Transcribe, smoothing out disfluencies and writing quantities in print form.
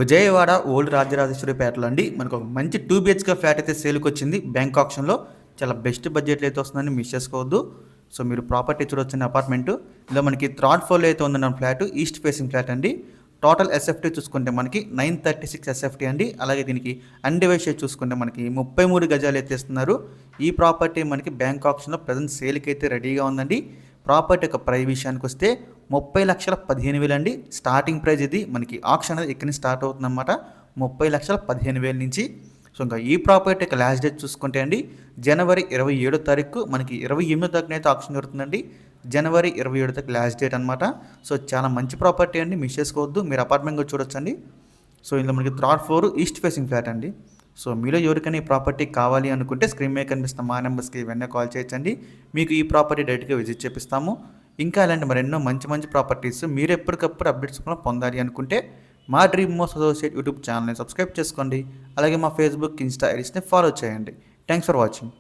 Vijayawada old రాజరాజేశ్వరిపేటలో అండి మనకు ఒక మంచి 2 బిహెచ్కే ఫ్లాట్ అయితే సేల్కి వచ్చింది బ్యాంక్ ఆప్షన్లో. చాలా బెస్ట్ బడ్జెట్లో అయితే వస్తుందని మిస్ చేసుకోవద్దు. సో మీరు ప్రాపర్టీ చూడొచ్చిన అపార్ట్మెంట్ ఇందులో మనకి థర్డ్ ఫ్లోర్లో అయితే ఉందన్న ఫ్లాట్, ఈస్ట్ ఫేసింగ్ ఫ్లాట్ అండి. టోటల్ ఎస్ఎఫ్టీ చూసుకుంటే మనకి 936 ఎస్ఎఫ్టీ అండి. అలాగే దీనికి అన్డివైడెడ్ చూసుకుంటే మనకి 33 గజాలు అయితే ఇస్తున్నారు. ఈ ప్రాపర్టీ మనకి బ్యాంక్ ఆప్షన్లో ప్రజెంట్ సేల్కి అయితే రెడీగా ఉందండి. ప్రాపర్టీ యొక్క ప్రైస్ విషయానికి వస్తే 30,15,000 అండి. స్టార్టింగ్ ప్రైస్ ఇది. మనకి ఆప్షన్ అనేది ఇక్కడి నుంచి స్టార్ట్ అవుతుందన్నమాట. 30,15,000 నుంచి. సో ఇంకా ఈ ప్రాపర్టీ యొక్క లాస్ట్ డేట్ చూసుకుంటే అండి జనవరి 27వ తారీఖు, మనకి 28వ తారీఖున అయితే ఆప్షన్ జరుగుతుందండి. జనవరి 27 తారీఖు లాస్ట్ డేట్ అనమాట. సో చాలా మంచి ప్రాపర్టీ అండి, మిస్ చేసుకోవద్దు. మీరు అపార్ట్మెంట్ కూడా చూడొచ్చండి. సో ఇందులో మనకి third floor east facing flat అండి. సో మీలో ఎవరికైనా ఈ ప్రాపర్టీ కావాలి అనుకుంటే స్క్రీన్ మీద కనిపిస్తున్న మా నెంబర్స్కి వెంటనే కాల్ చేయొచ్చండి. మీకు ఈ ప్రాపర్టీ డైరెక్ట్గా విజిట్ చేపిస్తాము. ఇంకా అలాంటి మరెన్నో మంచి మంచి ప్రాపర్టీస్ మీరు ఎప్పటికప్పుడు అప్డేట్స్ కూడా పొందాలి అనుకుంటే మా డ్రీమ్ మోస్ట్ అసోసియేట్ యూట్యూబ్ ఛానల్ని సబ్స్క్రైబ్ చేసుకోండి. అలాగే మా ఫేస్బుక్, ఇన్స్టా ఐడీస్ని ఫాలో చేయండి. Thanks for watching.